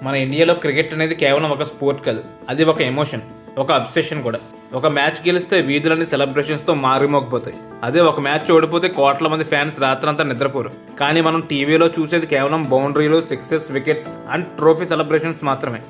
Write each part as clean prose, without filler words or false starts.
మన ఇండియాలో క్రికెట్ అనేది కేవలం ఒక స్పోర్ట్ కాదు, అది ఒక ఎమోషన్, ఒక అబ్సెషన్ కూడా. ఒక మ్యాచ్ గెలిస్తే వీధులన్నీ సెలబ్రేషన్స్తో మారిమోగిపోతాయి. అదే ఒక మ్యాచ్ ఓడిపోతే కోట్ల మంది ఫ్యాన్స్ రాత్రంతా నిద్రపోరు. కానీ మనం టీవీలో చూసేది కేవలం బౌండరీలు, sixes, wickets and trophy celebrations మాత్రమే.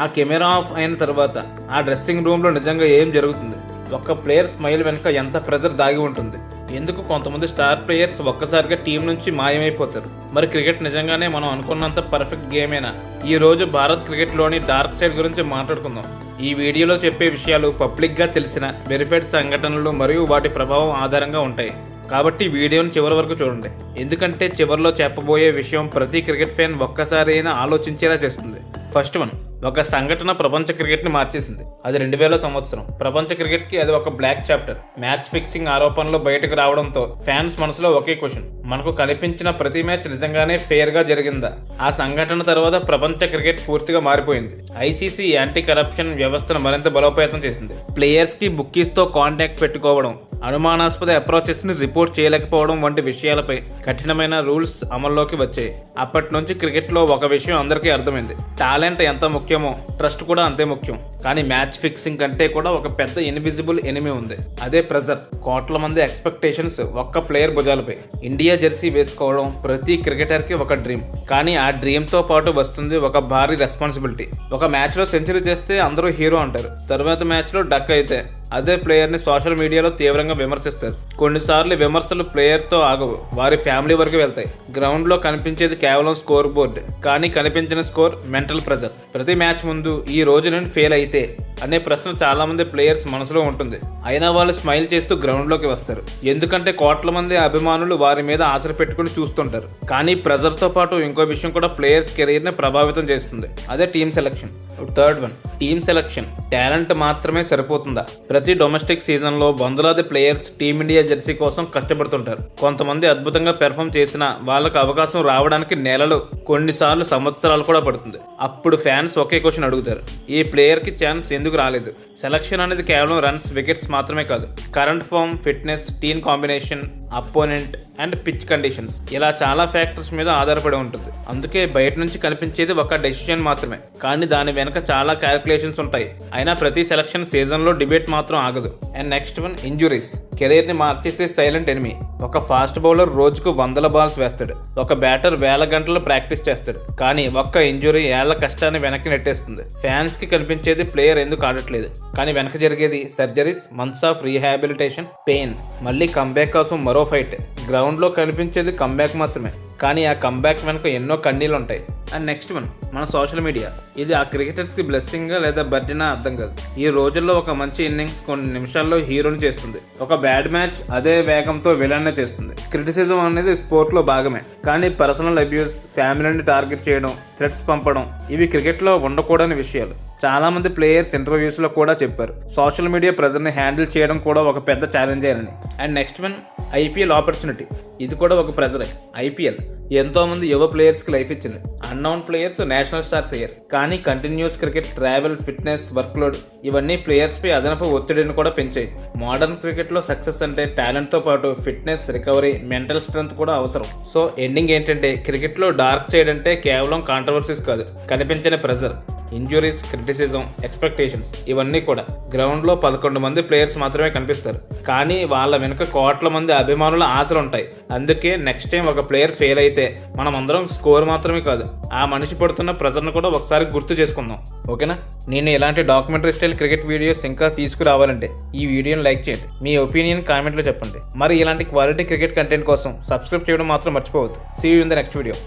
ఆ కెమెరా ఆఫ్ అయిన తర్వాత ఆ డ్రెస్సింగ్ రూమ్లో నిజంగా ఏం జరుగుతుంది, ఒక్క ప్లేయర్ స్మైల్ వెనుక ఎంత ప్రెజర్ దాగి ఉంటుంది, ఎందుకు కొంతమంది స్టార్ ప్లేయర్స్ ఒక్కసారిగా టీం నుంచి మాయమైపోతారు. మరి క్రికెట్ నిజంగానే మనం అనుకున్నంత పర్ఫెక్ట్ గేమేనా? ఈ రోజు భారత్ క్రికెట్లోని డార్క్ సైడ్ గురించి మాట్లాడుకుందాం. ఈ వీడియోలో చెప్పే విషయాలు పబ్లిక్గా తెలిసిన వెరిఫైడ్ సంఘటనలు మరియు వాటి ప్రభావం ఆధారంగా ఉంటాయి. కాబట్టి వీడియోని చివరి వరకు చూడండి, ఎందుకంటే చివరిలో చెప్పబోయే విషయం ప్రతి క్రికెట్ ఫ్యాన్ ఒక్కసారి అయినా ఆలోచించేలా చేస్తుంది. ఫస్ట్ వన్, ఒక సంఘటన ప్రపంచ క్రికెట్ని మార్చేసింది. అది 2000 సంవత్సరం. ప్రపంచ క్రికెట్కి అది ఒక బ్లాక్ చాప్టర్. మ్యాచ్ ఫిక్సింగ్ ఆరోపణలు బయటకు రావడంతో ఫ్యాన్స్ మనసులో ఒకే క్వశ్చన్: మనకు కనిపించిన ప్రతి మ్యాచ్ నిజంగానే ఫెయిర్గా జరిగిందా? ఆ సంఘటన తర్వాత ప్రపంచ క్రికెట్ పూర్తిగా మారిపోయింది. ఐసీసీ యాంటీ కరప్షన్ వ్యవస్థను మరింత బలోపేతం చేసింది. ప్లేయర్స్కి బుక్కీస్తో కాంటాక్ట్ పెట్టుకోవడం, అనుమానాస్పద అప్రోచెస్ని రిపోర్ట్ చేయలేకపోవడం వంటి విషయాలపై కఠినమైన రూల్స్ అమల్లోకి వచ్చాయి. అప్పటి నుంచి క్రికెట్లో ఒక విషయం అందరికీ అర్థమైంది: టాలెంట్ ఎంత ముఖ్యమో ట్రస్ట్ కూడా అంతే ముఖ్యం. కానీ మ్యాచ్ ఫిక్సింగ్ కంటే కూడా ఒక పెద్ద ఇన్విజిబుల్ ఎనిమీ ఉంది, అదే ప్రెజర్. కోట్ల మంది ఎక్స్పెక్టేషన్స్ ఒక్క ప్లేయర్ భుజాలపై. ఇండియా జెర్సీ వేసుకోవడం ప్రతి క్రికెటర్కి ఒక డ్రీమ్, కానీ ఆ డ్రీమ్తో పాటు వస్తుంది ఒక భారీ రెస్పాన్సిబిలిటీ. ఒక మ్యాచ్లో సెంచరీ చేస్తే అందరూ హీరో అంటారు, తర్వాత మ్యాచ్లో డక్ అయితే అదే ప్లేయర్ని సోషల్ మీడియాలో తీవ్రంగా విమర్శిస్తారు. కొన్నిసార్లు విమర్శలు ప్లేయర్తో ఆగవు, వారి ఫ్యామిలీ వరకు వెళ్తాయి. గ్రౌండ్లో కనిపించేది కేవలం స్కోర్ బోర్డ్, కానీ కనిపించిన స్కోర్ మెంటల్ ప్రెజర్. ప్రతి మ్యాచ్ ముందు ఈ రోజు నేను ఫెయిల్ అయితే అనే ప్రశ్న చాలా మంది ప్లేయర్స్ మనసులో ఉంటుంది. అయినా వాళ్ళు స్మైల్ చేస్తూ గ్రౌండ్లోకి వస్తారు, ఎందుకంటే కోట్ల మంది అభిమానులు వారి మీద ఆశలు పెట్టుకుని చూస్తుంటారు. కానీ ప్రెజర్తో పాటు ఇంకో విషయం కూడా ప్లేయర్స్ కెరీర్ని ప్రభావితం చేస్తుంది, అదే team selection. Third one, team selection. Talent మాత్రమే సరిపోతుందా? ప్రతి డొమెస్టిక్ సీజన్లో వందలాది ప్లేయర్స్ టీమిండియా జెర్సీ కోసం కష్టపడుతుంటారు. కొంతమంది అద్భుతంగా పెర్ఫామ్ చేసినా వాళ్ళకు అవకాశం రావడానికి నెలలు, కొన్నిసార్లు సంవత్సరాలు కూడా పడుతుంది. అప్పుడు ఫ్యాన్స్ ఒకే క్వశ్చన్ అడుగుతారు: ఈ ప్లేయర్కి ఛాన్స్ ఎందుకు రాలేదు? సెలక్షన్ అనేది కేవలం రన్స్, వికెట్స్ మాత్రమే కాదు. Current form, fitness, team combination, opponent and pitch conditions, ఇలా చాలా ఫ్యాక్టర్స్ మీద ఆధారపడి ఉంటుంది. అందుకే బయట నుంచి కనిపించేది ఒక డెసిషన్ మాత్రమే, కానీ దాని వెనక చాలా క్యాలిక్యులేషన్స్ ఉంటాయి. అయినా ప్రతి సెలక్షన్ సీజన్లో డిబేట్ మాత్రం ఆగదు. And next one, injuries. కెరీర్ని మార్చేసే సైలెంట్ ఎనిమీ. ఒక ఫాస్ట్ బౌలర్ రోజుకు 100 బాల్స్ వేస్తాడు, ఒక బ్యాటర్ వేల గంటలు ప్రాక్టీస్ చేస్తాడు, కానీ ఒక్క ఇంజురీ ఏళ్ల కష్టాన్ని వెనక్కి నెట్టేస్తుంది. ఫ్యాన్స్ కి కనిపించేది ప్లేయర్ ఎందుకు ఆడట్లేదు, కానీ వెనక జరిగేది surgeries, months of rehabilitation, pain, మళ్ళీ కంబ్యాక్ కోసం మరో ఫైట్. గ్రౌండ్లో కనిపించేది కంబ్యాక్ మాత్రమే, కానీ ఆ కంబ్యాక్ వెనుక ఎన్నో కన్నీళ్ళు ఉంటాయి. అండ్ నెక్స్ట్ వన్, మన సోషల్ మీడియా. ఇది ఆ క్రికెటర్స్కి బ్లెస్సింగా లేదా బర్డెనా అర్థం కాదు. ఈ రోజుల్లో ఒక మంచి ఇన్నింగ్స్ కొన్ని నిమిషాల్లో హీరోని చేస్తుంది, ఒక బ్యాడ్ మ్యాచ్ అదే వేగంతో విలన్నే చేస్తుంది. క్రిటిసిజం అనేది స్పోర్ట్లో భాగమే, కానీ పర్సనల్ అబ్యూస్, ఫ్యామిలీని టార్గెట్ చేయడం, థ్రెట్స్ పంపడం, ఇవి క్రికెట్లో ఉండకూడని విషయాలు. చాలా మంది ప్లేయర్స్ ఇంటర్వ్యూస్లో కూడా చెప్పారు సోషల్ మీడియా ప్రెజర్ని హ్యాండిల్ చేయడం కూడా ఒక పెద్ద ఛాలెంజ్ అని. And next one, IPL opportunity. ఇది కూడా ఒక ప్రెజరే. ఐపీఎల్ ఎంతోమంది యువ ప్లేయర్స్కి లైఫ్ ఇచ్చింది. అన్నౌన్ ప్లేయర్స్ నేషనల్ స్టార్స్ అయ్యారు, కానీ కంటిన్యూస్ క్రికెట్, ట్రావెల్, ఫిట్నెస్, వర్క్లోడ్ ఇవన్నీ ప్లేయర్స్పై అదనపు ఒత్తిడిని కూడా పెంచాయి. మోడర్న్ క్రికెట్లో సక్సెస్ అంటే టాలెంట్తో పాటు ఫిట్నెస్, రికవరీ, మెంటల్ స్ట్రెంత్ కూడా అవసరం. సో ఎండింగ్ ఏంటంటే క్రికెట్లో డార్క్ సైడ్ అంటే కేవలం కాంట్రవర్సీస్ కాదు, కనిపించని ప్రెజర్, ఇంజురీస్, క్రిటిసిజం, ఎక్స్పెక్టేషన్స్, ఇవన్నీ కూడా. గ్రౌండ్లో 11 మంది ప్లేయర్స్ మాత్రమే కనిపిస్తారు, కానీ వాళ్ళ వెనుక కోట్ల మంది అభిమానుల ఆశలు ఉంటాయి. అందుకే నెక్స్ట్ టైం ఒక ప్లేయర్ ఫెయిల్ అయితే మనం అందరం స్కోర్ మాత్రమే కాదు, ఆ మనిషి పడుతున్న ప్రెజర్ను కూడా ఒకసారి గుర్తు చేసుకుందాం. ఓకేనా? నేను ఇలాంటి డాక్యుమెంటరీ స్టైల్ క్రికెట్ వీడియోస్ ఇంకా తీసుకురావాలంటే ఈ వీడియోని లైక్ చేయండి, మీ ఒపీనియన్ కామెంట్లో చెప్పండి. మరి ఇలాంటి క్వాలిటీ క్రికెట్ కంటెంట్ కోసం సబ్స్క్రైబ్ చేయడం మాత్రం మర్చిపోవద్దు. See you in the next video.